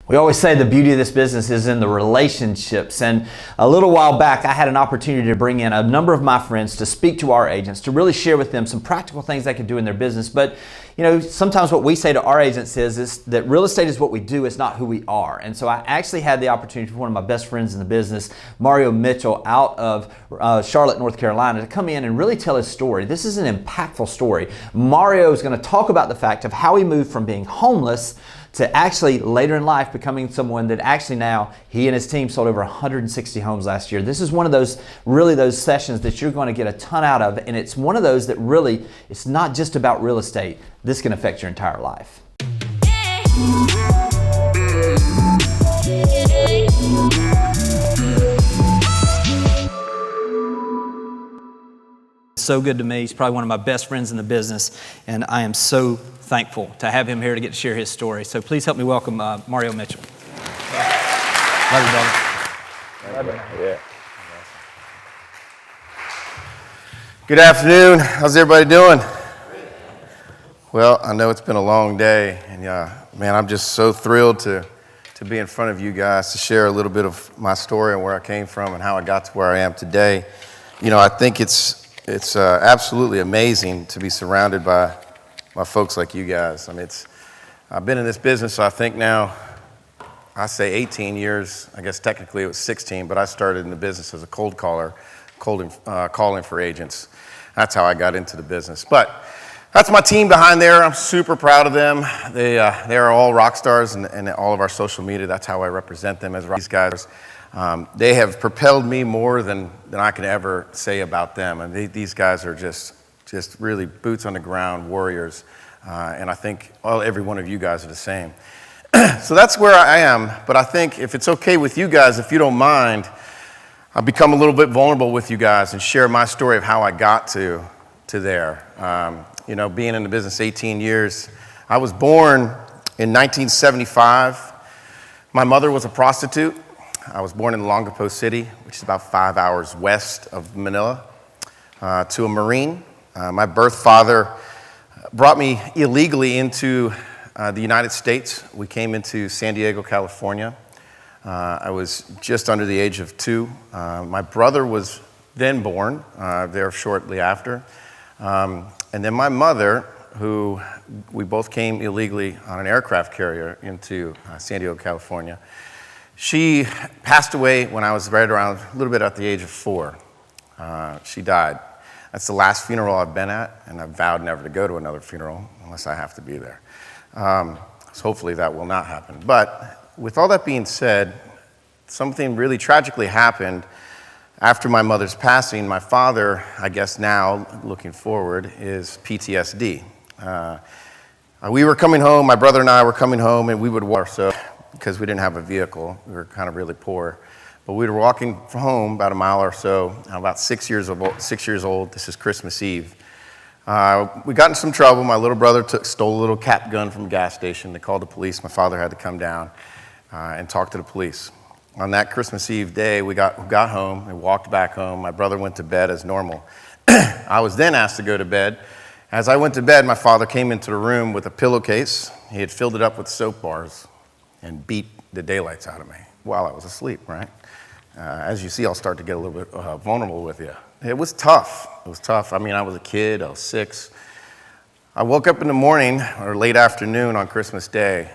We always say the beauty of this business is in the relationships, and a little while back I had an opportunity to bring in a number of my friends to speak to our agents, to really share with them some practical things they could do in their business. But you know, sometimes what we say to our agents is that real estate is what we do, it's not who we are. And so I actually had the opportunity for one of my best friends in the business, Mario Mitchell, out of Charlotte, North Carolina, to come in and really tell his story. This is an impactful story. Mario is going to talk about the fact of how he moved from being homeless to actually later in life becoming someone that actually now he and his team sold over 160 homes last year. This is one of those sessions that you're going to get a ton out of, and it's one of those that really, it's not just about real estate. This can affect your entire life. So good to me. He's probably one of my best friends in the business, and I am so thankful to have him here to get to share his story. So please help me welcome Mario Mitchell. Love you, brother. Yeah. Good afternoon. How's everybody doing? Well, I know it's been a long day, and man, I'm just so thrilled to be in front of you guys to share a little bit of my story and where I came from and how I got to where I am today. You know, I think it's absolutely amazing to be surrounded by folks like you guys. I mean, I've been in this business, I think now, I say 18 years. I guess technically it was 16, but I started in the business as a cold caller, calling for agents. That's how I got into the business. But that's my team behind there. I'm super proud of them. They are all rock stars, and all of our social media, that's how I represent them as these guys. They have propelled me more than I can ever say about them. And these guys are just really boots on the ground warriors. And I think every one of you guys are the same. So that's where I am. But I think if it's okay with you guys, if you don't mind, I'll become a little bit vulnerable with you guys and share my story of how I got to there. You know, being in the business 18 years, I was born in 1975. My mother was a prostitute. I was born in Longapo City, which is about 5 hours west of Manila, to a Marine. My birth father brought me illegally into the United States. We came into San Diego, California. I was just under the age of 2. My brother was then born there shortly after. And then my mother, who we both came illegally on an aircraft carrier into San Diego, California. She passed away when I was right around a little bit at the age of 4. She died. That's the last funeral I've been at, and I've vowed never to go to another funeral unless I have to be there. So hopefully that will not happen. But with all that being said, something really tragically happened after my mother's passing. My father, I guess now, looking forward, is PTSD. We were coming home, my brother and I were coming home, and we would walk, so because we didn't have a vehicle. We were kind of really poor. But we were walking home about a mile or so. I'm about 6 years old. This is Christmas Eve. We got in some trouble. My little brother stole a little cap gun from a gas station. They called the police. My father had to come down and talk to the police. On that Christmas Eve day, we got home and walked back home. My brother went to bed as normal. I was then asked to go to bed. As I went to bed, my father came into the room with a pillowcase. He had filled it up with soap bars and beat the daylights out of me while I was asleep, right? As you see, I'll start to get a little bit vulnerable with you. It was tough. I mean, I was a kid. I was 6. I woke up in the morning or late afternoon on Christmas Day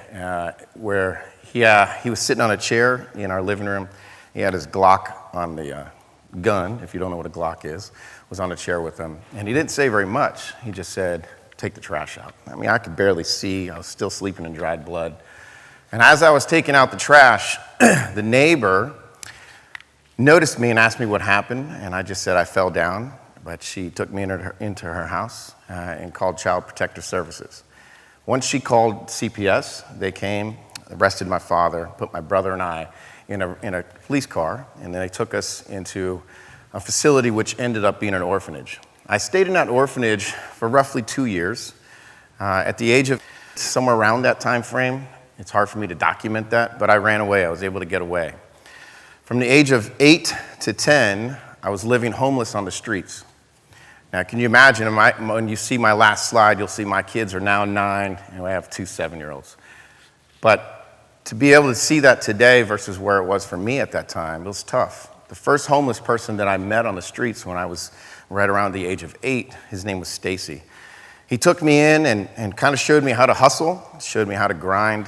where he was sitting on a chair in our living room. He had his Glock on the gun, if you don't know what a Glock is, was on a chair with him. And he didn't say very much. He just said, "Take the trash out." I mean, I could barely see. I was still sleeping in dried blood. And as I was taking out the trash, the neighbor noticed me and asked me what happened. And I just said I fell down. But she took me into her house and called Child Protective Services. Once she called CPS, they came, arrested my father, put my brother and I in a police car, and then they took us into a facility which ended up being an orphanage. I stayed in that orphanage for roughly 2 years. At the age of somewhere around that time frame, it's hard for me to document that, but I ran away. I was able to get away. From the age of 8 to 10, I was living homeless on the streets. Now, can you imagine, when you see my last slide, you'll see my kids are now 9, and I have 2 7-year-olds. But to be able to see that today versus where it was for me at that time, it was tough. The first homeless person that I met on the streets when I was right around the age of 8, his name was Stacy. He took me in and kind of showed me how to hustle, showed me how to grind,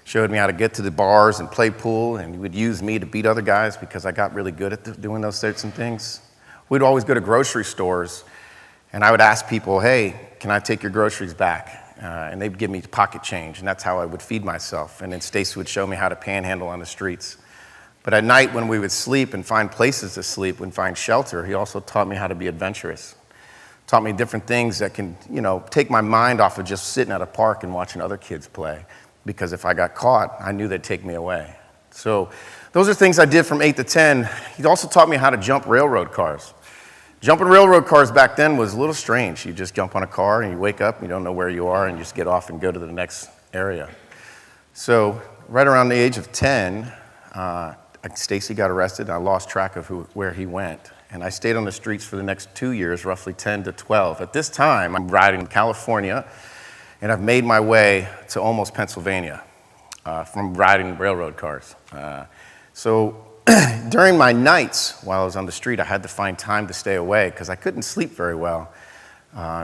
showed me how to get to the bars and play pool, and he would use me to beat other guys because I got really good at doing those sorts of things. We'd always go to grocery stores, and I would ask people, hey, can I take your groceries back? And they'd give me pocket change, and that's how I would feed myself. And then Stacy would show me how to panhandle on the streets. But at night when we would sleep and find places to sleep and find shelter, he also taught me how to be adventurous. Taught me different things that can, take my mind off of just sitting at a park and watching other kids play. Because if I got caught, I knew they'd take me away. So those are things I did from 8 to 10. He also taught me how to jump railroad cars. Jumping railroad cars back then was a little strange. You just jump on a car and you wake up, you don't know where you are, and you just get off and go to the next area. So right around the age of 10, Stacy got arrested, and I lost track of where he went. And I stayed on the streets for the next 2 years, roughly 10 to 12. At this time, I'm riding in California, and I've made my way to almost Pennsylvania from riding railroad cars. So during my nights while I was on the street, I had to find time to stay away because I couldn't sleep very well.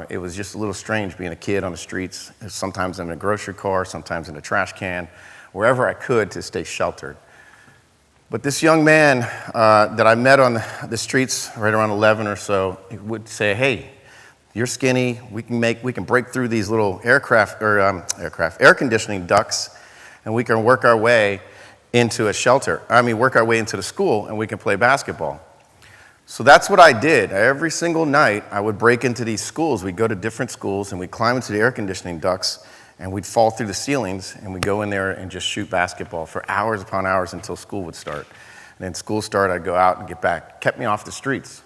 It was just a little strange being a kid on the streets, sometimes in a grocery car, sometimes in a trash can, wherever I could to stay sheltered. But this young man that I met on the streets right around 11 or so would say, hey, you're skinny, we can break through these little air conditioning ducts, and we can work our way into work our way into the school, and we can play basketball. So that's what I did. Every single night, I would break into these schools. We'd go to different schools, and we'd climb into the air conditioning ducts, and we'd fall through the ceilings, and we'd go in there and just shoot basketball for hours upon hours until school would start. And then school started, I'd go out and get back. Kept me off the streets.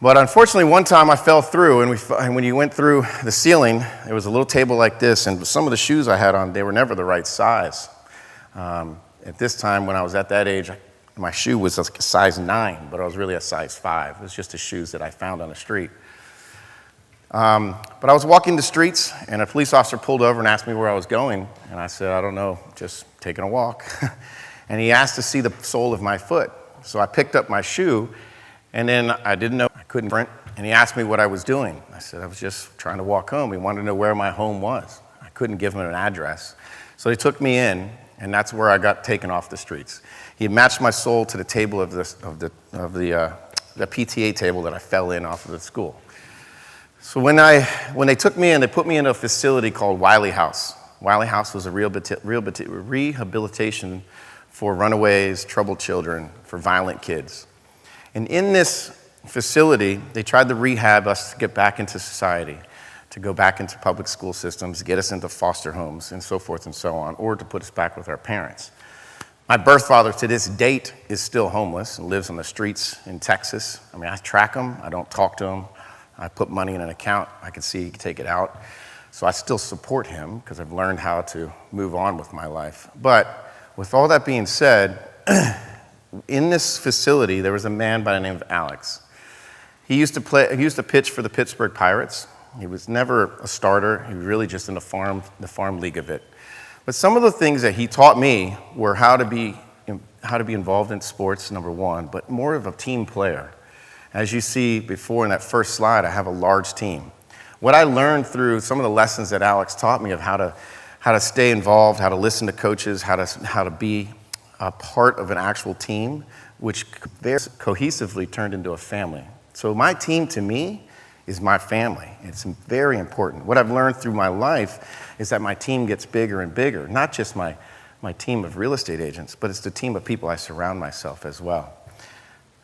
But unfortunately, one time I fell through, and when you went through the ceiling, there was a little table like this, and some of the shoes I had on, they were never the right size. At this time, when I was at that age, my shoe was a size 9, but I was really a size 5. It was just the shoes that I found on the street. But I was walking the streets, and a police officer pulled over and asked me where I was going, and I said, I don't know, just taking a walk. And he asked to see the sole of my foot. So I picked up my shoe, and then I didn't know, I couldn't print, and he asked me what I was doing. I said I was just trying to walk home. He wanted to know where my home was. I couldn't give him an address. So he took me in, and that's where I got taken off the streets. He matched my sole to the table of the PTA table that I fell in off of the school. So when they took me in, they put me in a facility called Wiley House. Wiley House was a rehabilitation for runaways, troubled children, for violent kids. And in this facility, they tried to rehab us to get back into society, to go back into public school systems, get us into foster homes, and so forth and so on, or to put us back with our parents. My birth father, to this date, is still homeless and lives on the streets in Texas. I track him. I don't talk to him. I put money in an account. I can see he can take it out. So I still support him because I've learned how to move on with my life. But with all that being said, in this facility, there was a man by the name of Alex. He used to pitch for the Pittsburgh Pirates. He was never a starter. He was really just in the farm league of it. But some of the things that he taught me were how to be involved in sports, number one, but more of a team player. As you see before in that first slide, I have a large team. What I learned through some of the lessons that Alex taught me of how to stay involved, how to listen to coaches, how to be a part of an actual team, which very cohesively turned into a family. So my team, to me, is my family. It's very important. What I've learned through my life is that my team gets bigger and bigger, not just my team of real estate agents, but it's the team of people I surround myself as well.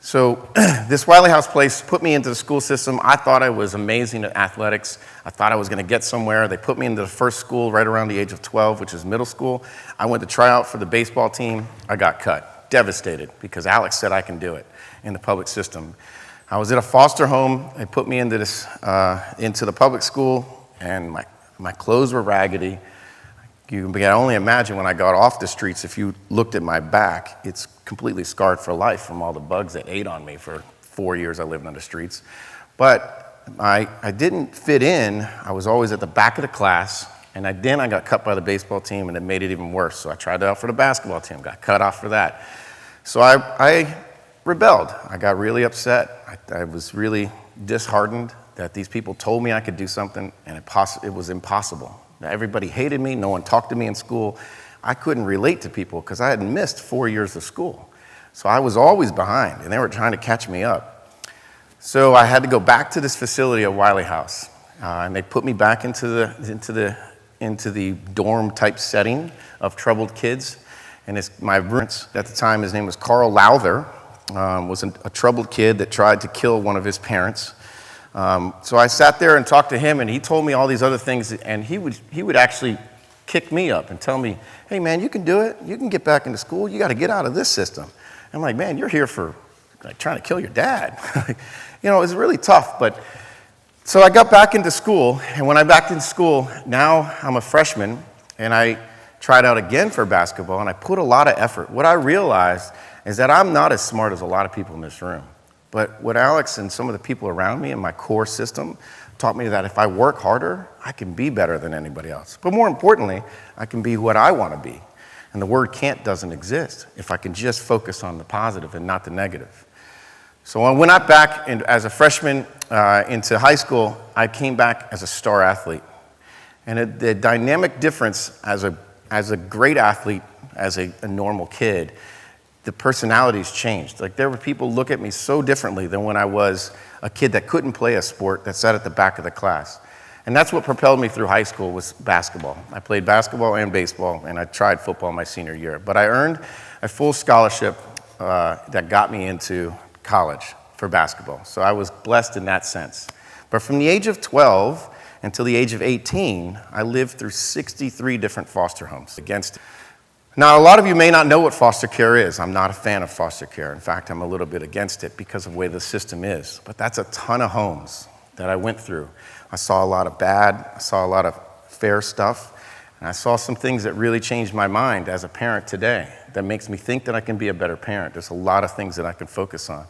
So this Wiley House place put me into the school system. I thought I was amazing at athletics. I thought I was going to get somewhere. They put me into the first school right around the age of 12, which is middle school. I went to try out for the baseball team. I got cut. Devastated because Alex said I can do it in the public system. I was at a foster home. They put me into the public school, and my clothes were raggedy. You can only imagine when I got off the streets, if you looked at my back, it's completely scarred for life from all the bugs that ate on me for 4 years I lived on the streets. But I didn't fit in. I was always at the back of the class. And then I got cut by the baseball team, and it made it even worse. So I tried out for the basketball team, got cut off for that. So I rebelled. I got really upset. I was really disheartened that these people told me I could do something, and it was impossible. Everybody hated me. No one talked to me in school. I couldn't relate to people because I had missed 4 years of school. So I was always behind, and they were trying to catch me up. So I had to go back to this facility at Wiley House, and they put me back into the dorm type setting of troubled kids. And my roommate at the time, his name was Carl Lowther, was a troubled kid that tried to kill one of his parents. So I sat there and talked to him, and he told me all these other things, and he would actually kick me up and tell me, hey man, you can do it. You can get back into school. You got to get out of this system. I'm like, man, you're here for like trying to kill your dad. It was really tough. But so I got back into school, and when I back into school, now I'm a freshman, and I tried out again for basketball, and I put a lot of effort. What I realized is that I'm not as smart as a lot of people in this room. But what Alex and some of the people around me in my core system taught me that if I work harder, I can be better than anybody else. But more importantly, I can be what I want to be. And the word can't doesn't exist if I can just focus on the positive and not the negative. So when I went back as a freshman into high school, I came back as a star athlete. And the dynamic difference as a great athlete, as a normal kid, the personalities changed. Like there were people look at me so differently than when I was a kid that couldn't play a sport that sat at the back of the class. And that's what propelled me through high school was basketball. I played basketball and baseball, and I tried football my senior year. But I earned a full scholarship that got me into college for basketball. So I was blessed in that sense. But from the age of 12 until the age of 18, I lived through 63 different foster homes against it. Now, a lot of you may not know what foster care is. I'm not a fan of foster care. In fact, I'm a little bit against it because of the way the system is. But that's a ton of homes that I went through. I saw a lot of bad, I saw a lot of fair stuff, and I saw some things that really changed my mind as a parent today that makes me think that I can be a better parent. There's a lot of things that I can focus on.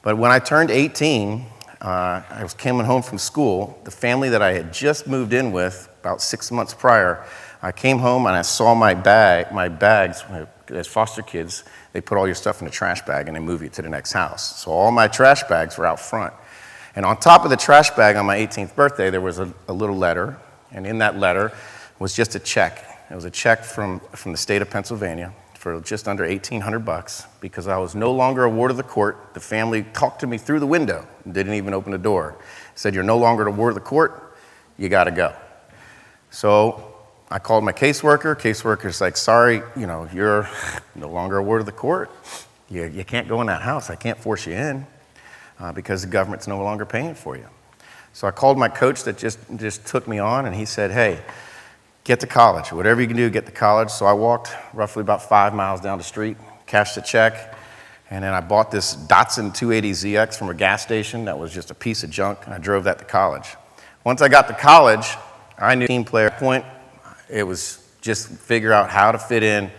But when I turned 18, I was coming home from school. The family that I had just moved in with about 6 months prior, I came home and I saw my bags, as foster kids, they put all your stuff in a trash bag and they move you to the next house. So all my trash bags were out front. And on top of the trash bag on my 18th birthday, there was a little letter. And in that letter was just a check. It was a check from the state of Pennsylvania for just under $1,800 because I was no longer a ward of the court. The family talked to me through the window and didn't even open the door. Said, you're no longer a ward of the court, you gotta go. So I called my caseworker. Caseworker's like, sorry, you're no longer a ward of the court. You can't go in that house. I can't force you in because the government's no longer paying for you. So I called my coach that just took me on, and he said, hey, get to college. Whatever you can do, get to college. So I walked roughly about 5 miles down the street, cashed the check, and then I bought this Datsun 280ZX from a gas station that was just a piece of junk, and I drove that to college. Once I got to college, I knew team player point. It was just figure out how to fit in,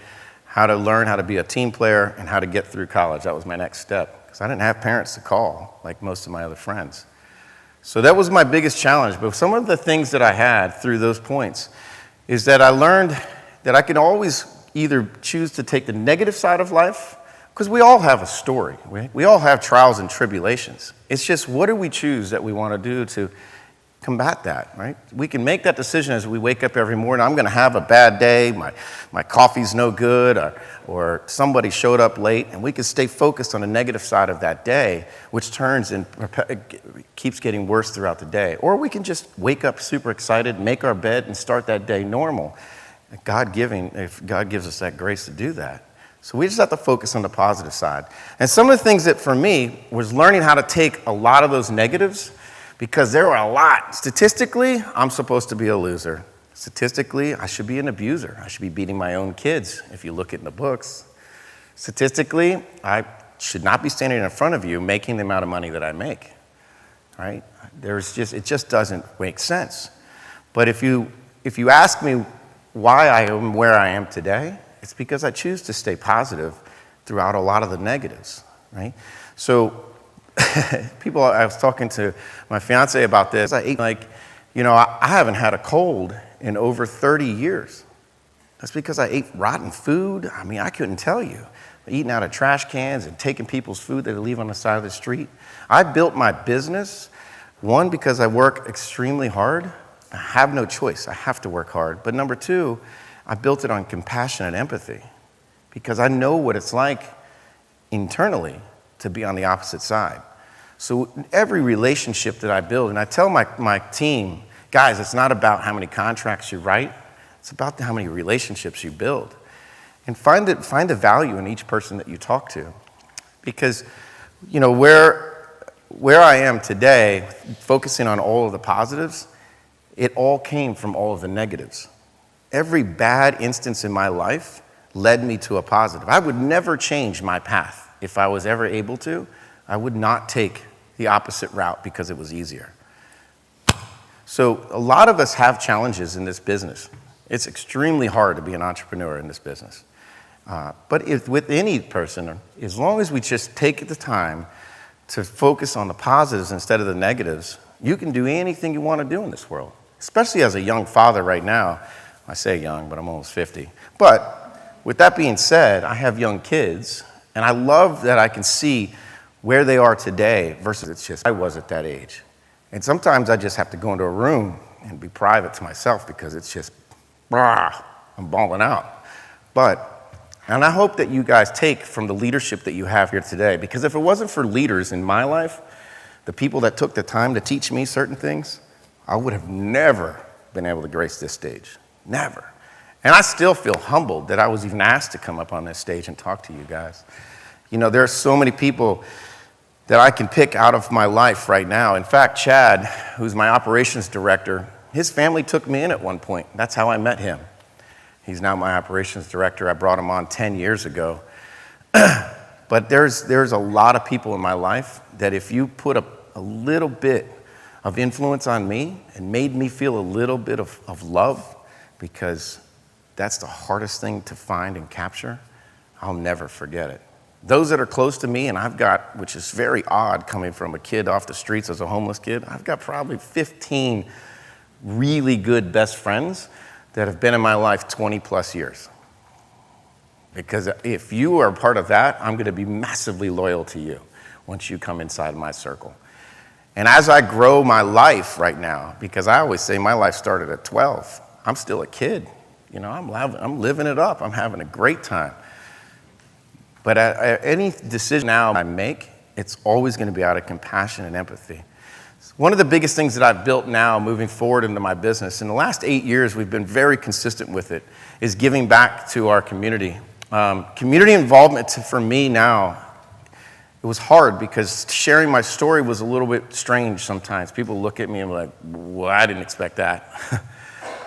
how to learn how to be a team player, and how to get through college. That was my next step, because I didn't have parents to call like most of my other friends. So that was my biggest challenge. But some of the things that I had through those points is that I learned that I could always either choose to take the negative side of life, because we all have a story. We all have trials and tribulations. It's just what do we choose that we want to do to combat that, right? We can make that decision as we wake up every morning. I'm going to have a bad day, my coffee's no good, or somebody showed up late, and we can stay focused on the negative side of that day, which turns and keeps getting worse throughout the day. Or we can just wake up super excited, make our bed, and start that day normal. If God gives us that grace to do that. So we just have to focus on the positive side. And some of the things that for me was learning how to take a lot of those negatives, because there were a lot. Statistically, I'm supposed to be a loser. Statistically, I should be an abuser. I should be beating my own kids, if you look in the books. Statistically, I should not be standing in front of you making the amount of money that I make, right? It just doesn't make sense. But if you ask me why I am where I am today, it's because I choose to stay positive throughout a lot of the negatives, right? So I was talking to my fiance about this. I haven't had a cold in over 30 years. That's because I ate rotten food. I mean, I couldn't tell you. Eating out of trash cans and taking people's food that they leave on the side of the street. I built my business, one, because I work extremely hard. I have no choice. I have to work hard. But number two, I built it on compassion and empathy because I know what it's like internally to be on the opposite side. So every relationship that I build, and I tell my team, guys, it's not about how many contracts you write. It's about how many relationships you build. And find the value in each person that you talk to. Because, you know, where I am today, focusing on all of the positives, it all came from all of the negatives. Every bad instance in my life led me to a positive. I would never change my path. If I was ever able to, I would not take the opposite route because it was easier. So a lot of us have challenges in this business. It's extremely hard to be an entrepreneur in this business. But with any person, as long as we just take the time to focus on the positives instead of the negatives, you can do anything you want to do in this world. Especially as a young father right now. I say young, but I'm almost 50. But with that being said, I have young kids, and I love that I can see where they are today versus it's just I was at that age. And sometimes I just have to go into a room and be private to myself because it's just, I'm balling out. And I hope that you guys take from the leadership that you have here today, because if it wasn't for leaders in my life, the people that took the time to teach me certain things, I would have never been able to grace this stage. Never. And I still feel humbled that I was even asked to come up on this stage and talk to you guys. You know, there are so many people that I can pick out of my life right now. In fact, Chad, who's my operations director, his family took me in at one point. That's how I met him. He's now my operations director. I brought him on 10 years ago. But there's a lot of people in my life that if you put a little bit of influence on me and made me feel a little bit of love, because that's the hardest thing to find and capture, I'll never forget it. Those that are close to me, and I've got, which is very odd coming from a kid off the streets as a homeless kid, I've got probably 15 really good best friends that have been in my life 20 plus years. Because if you are part of that, I'm going to be massively loyal to you once you come inside my circle. And as I grow my life right now, because I always say my life started at 12, I'm still a kid. You know, I'm living it up. I'm having a great time. But any decision now I make, it's always going to be out of compassion and empathy. One of the biggest things that I've built now moving forward into my business, in the last 8 years we've been very consistent with it, is giving back to our community. Community involvement for me now, it was hard because sharing my story was a little bit strange sometimes. People look at me and like, well, I didn't expect that.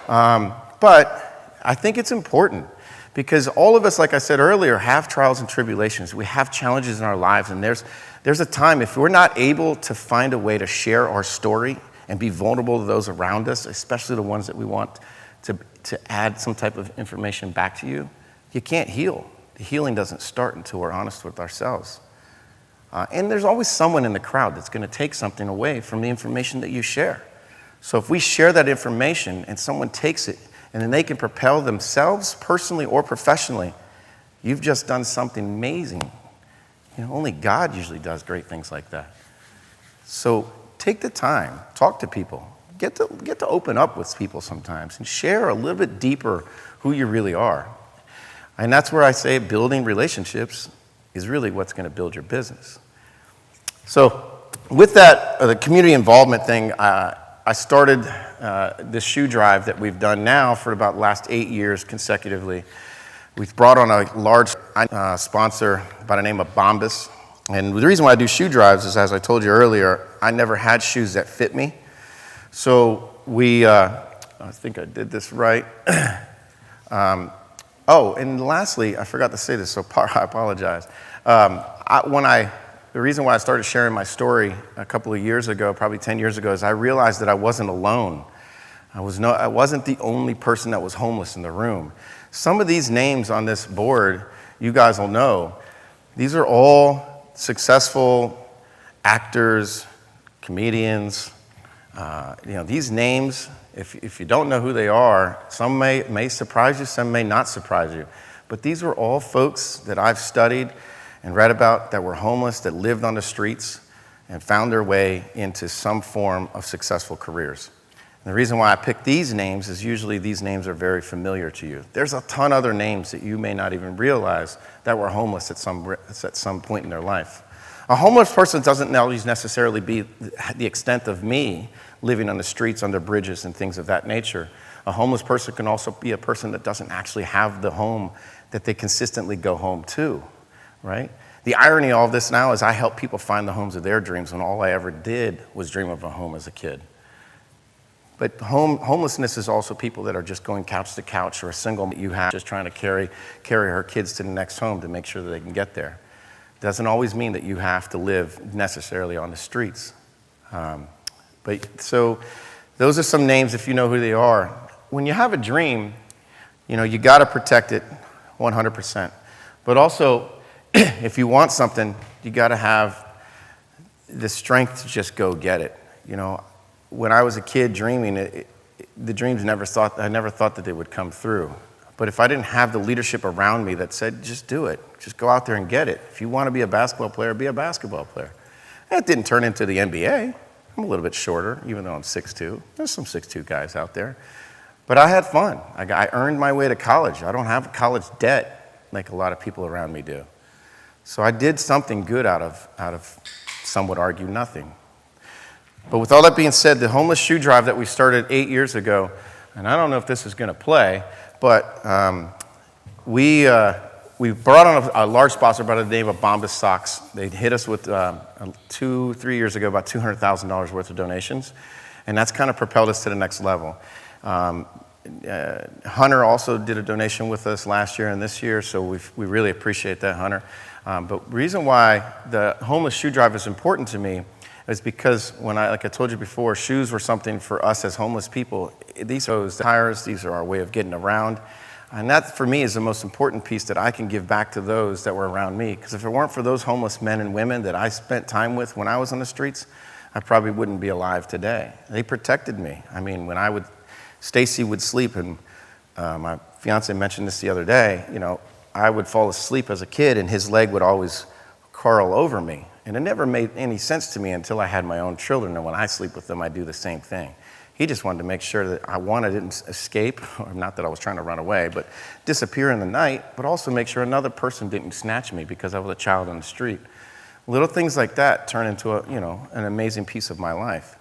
But I think it's important because all of us, like I said earlier, have trials and tribulations. We have challenges in our lives, and there's a time if we're not able to find a way to share our story and be vulnerable to those around us, especially the ones that we want to add some type of information back to you, you can't heal. The healing doesn't start until we're honest with ourselves. And there's always someone in the crowd that's going to take something away from the information that you share. So if we share that information and someone takes it and then they can propel themselves personally or professionally, you've just done something amazing. You know, only God usually does great things like that. So take the time, talk to people, get to open up with people sometimes and share a little bit deeper who you really are. And that's where I say building relationships is really what's going to build your business. So with that, the community involvement thing, I started this shoe drive that we've done now for about the last 8 years consecutively. We've brought on a large sponsor by the name of Bombas. And the reason why I do shoe drives is, as I told you earlier, I never had shoes that fit me. So I think I did this right. And lastly, I forgot to say this, so I apologize. The reason why I started sharing my story a couple of years ago, probably 10 years ago, is I realized that I wasn't alone. I wasn't the only person that was homeless in the room. Some of these names on this board, you guys will know, these are all successful actors, comedians. These names, If you don't know who they are, some may surprise you, some may not surprise you. But these were all folks that I've studied and read about that were homeless, that lived on the streets and found their way into some form of successful careers. And the reason why I picked these names is usually these names are very familiar to you. There's a ton of other names that you may not even realize that were homeless at some point in their life. A homeless person doesn't always necessarily be the extent of me living on the streets, under bridges, and things of that nature. A homeless person can also be a person that doesn't actually have the home that they consistently go home to, right? The irony of all this now is I help people find the homes of their dreams when all I ever did was dream of a home as a kid. But homelessness is also people that are just going couch to couch, or a single that you have just trying to carry her kids to the next home to make sure that they can get there. Doesn't always mean that you have to live necessarily on the streets. So those are some names if you know who they are. When you have a dream, you got to protect it 100%. But also, if you want something, you got to have the strength to just go get it. When I was a kid dreaming, the dreams I never thought that they would come through. But if I didn't have the leadership around me that said, just do it, just go out there and get it. If you want to be a basketball player, be a basketball player. And it didn't turn into the NBA. I'm a little bit shorter, even though I'm 6'2". There's some 6'2" guys out there. But I had fun. I earned my way to college. I don't have college debt like a lot of people around me do. So I did something good out of some would argue nothing. But with all that being said, the homeless shoe drive that we started 8 years ago, and I don't know if this is going to play, but we brought on a large sponsor by the name of Bombas Socks. They hit us with 2-3 years ago about $200,000 worth of donations, and that's kind of propelled us to the next level. Hunter also did a donation with us last year and this year, so we really appreciate that, Hunter. But the reason why the homeless shoe drive is important to me is because like I told you before, shoes were something for us as homeless people. These are the tires, these are our way of getting around. And that, for me, is the most important piece that I can give back to those that were around me. Because if it weren't for those homeless men and women that I spent time with when I was on the streets, I probably wouldn't be alive today. They protected me. I mean, when Stacy would sleep, and my fiance mentioned this the other day, I would fall asleep as a kid and his leg would always curl over me. And it never made any sense to me until I had my own children, and when I sleep with them, I do the same thing. He just wanted to make sure that I didn't escape, or not that I was trying to run away, but disappear in the night, but also make sure another person didn't snatch me because I was a child on the street. Little things like that turn into an amazing piece of my life.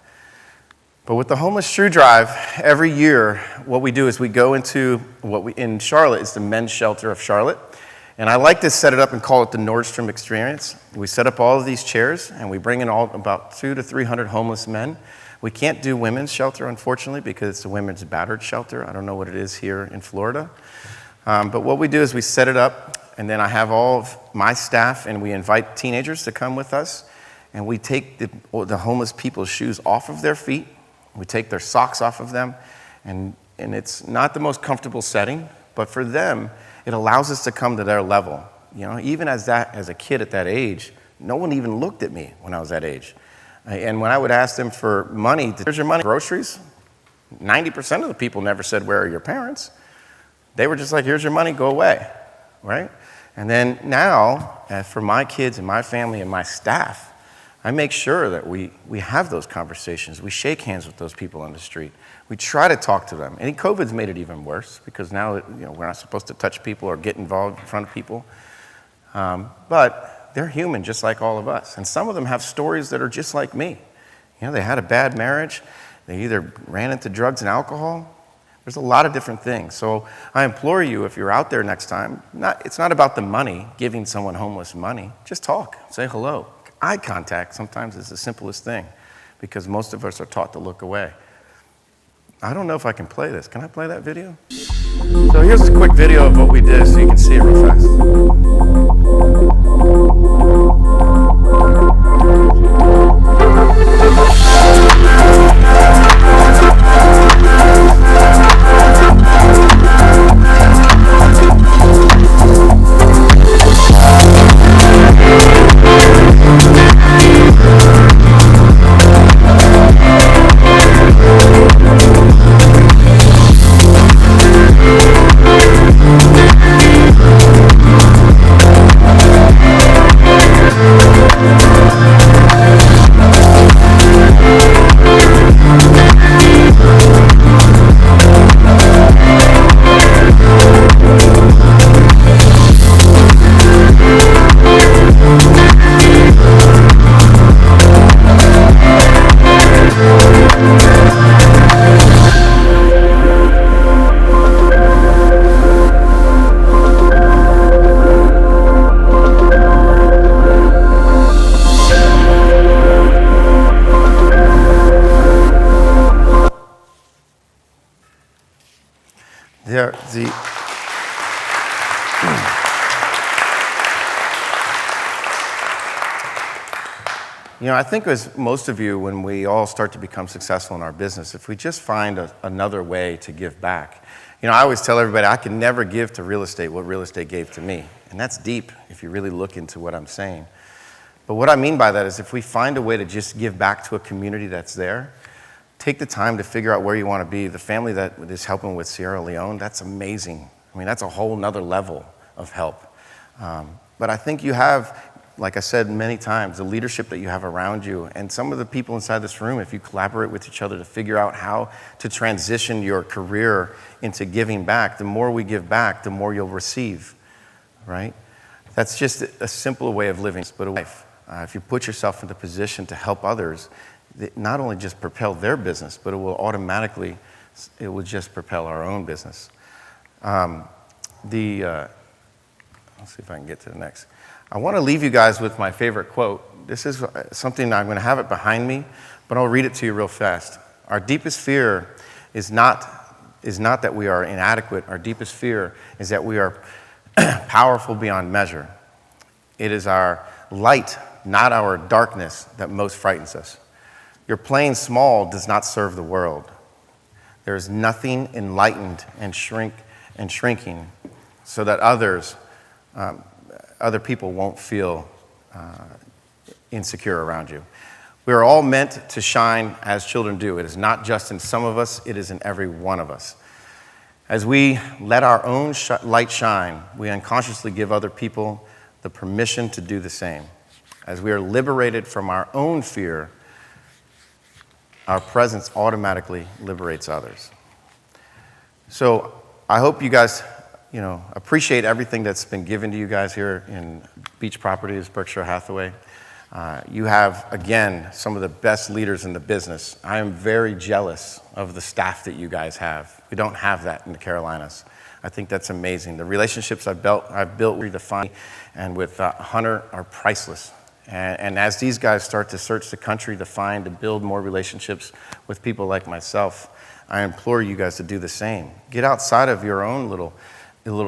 But with the homeless shoe drive, every year, what we do is we go into in Charlotte is the men's shelter of Charlotte. And I like to set it up and call it the Nordstrom Experience. We set up all of these chairs, and we bring in about 200 to 300 homeless men. We can't do women's shelter, unfortunately, because it's a women's battered shelter. I don't know what it is here in Florida. But what we do is we set it up, and then I have all of my staff, and we invite teenagers to come with us. And we take the homeless people's shoes off of their feet. We take their socks off of them. And it's not the most comfortable setting, but for them, it allows us to come to their level. Even as a kid at that age, no one even looked at me when I was that age. And when I would ask them for money, here's your money, groceries, 90% of the people never said, where are your parents? They were just like, here's your money, go away, right? And then now, for my kids and my family and my staff, I make sure that we have those conversations. We shake hands with those people on the street. We try to talk to them. And COVID's made it even worse because now we're not supposed to touch people or get involved in front of people. But they're human just like all of us. And some of them have stories that are just like me. They had a bad marriage. They either ran into drugs and alcohol. There's a lot of different things. So I implore you, if you're out there next time, it's not about the money, giving someone homeless money. Just talk, say hello. Eye contact sometimes is the simplest thing because most of us are taught to look away. I don't know if I can play this. Can I play that video? So here's a quick video of what we did so you can see it real fast. I think as most of you, when we all start to become successful in our business, if we just find another way to give back. I always tell everybody I can never give to real estate what real estate gave to me. And that's deep if you really look into what I'm saying. But what I mean by that is if we find a way to just give back to a community that's there, take the time to figure out where you want to be. The family that is helping with Sierra Leone, that's amazing. That's a whole nother level of help. But I think you have, like I said many times, the leadership that you have around you and some of the people inside this room, if you collaborate with each other to figure out how to transition your career into giving back, the more we give back, the more you'll receive, right? That's just a simpler way of living, but a life. If you put yourself in the position to help others, it not only just propel their business, but it will just propel our own business. Let's see if I can get to the next. I want to leave you guys with my favorite quote. This is something I'm going to have it behind me, but I'll read it to you real fast. Our deepest fear is not that we are inadequate. Our deepest fear is that we are powerful beyond measure. It is our light, not our darkness, that most frightens us. Your playing small does not serve the world. There is nothing enlightened and shrinking so that other people won't feel insecure around you. We are all meant to shine as children do. It is not just in some of us, it is in every one of us. As we let our own light shine, we unconsciously give other people the permission to do the same. As we are liberated from our own fear, our presence automatically liberates others. So I hope you guys appreciate everything that's been given to you guys here in Beach Properties, Berkshire Hathaway. You have, again, some of the best leaders in the business. I am very jealous of the staff that you guys have. We don't have that in the Carolinas. I think that's amazing. The relationships I've built redefined and with Hunter are priceless. And as these guys start to search the country to build more relationships with people like myself, I implore you guys to do the same. Get outside of your own little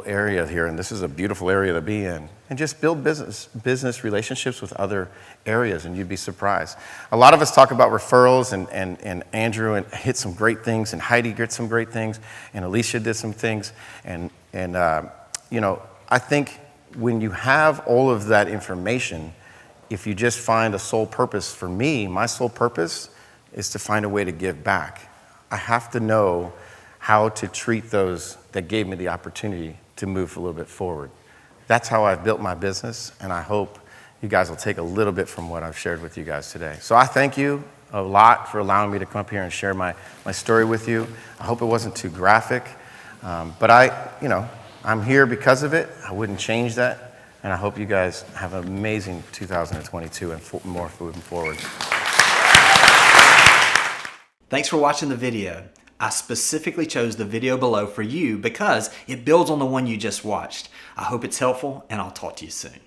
area here, and this is a beautiful area to be in, and just build business relationships with other areas, and you'd be surprised. A lot of us talk about referrals, and Andrew hit some great things, and Heidi did some great things, and Alicia did some things, and I think when you have all of that information, if you just find a sole purpose, for me, my sole purpose is to find a way to give back. I have to know how to treat those that gave me the opportunity to move a little bit forward. That's how I've built my business, and I hope you guys will take a little bit from what I've shared with you guys today. So I thank you a lot for allowing me to come up here and share my story with you. I hope it wasn't too graphic, but I'm here because of it. I wouldn't change that. And I hope you guys have an amazing 2022 and more moving forward. Thanks for watching the video. I specifically chose the video below for you because it builds on the one you just watched. I hope it's helpful, and I'll talk to you soon.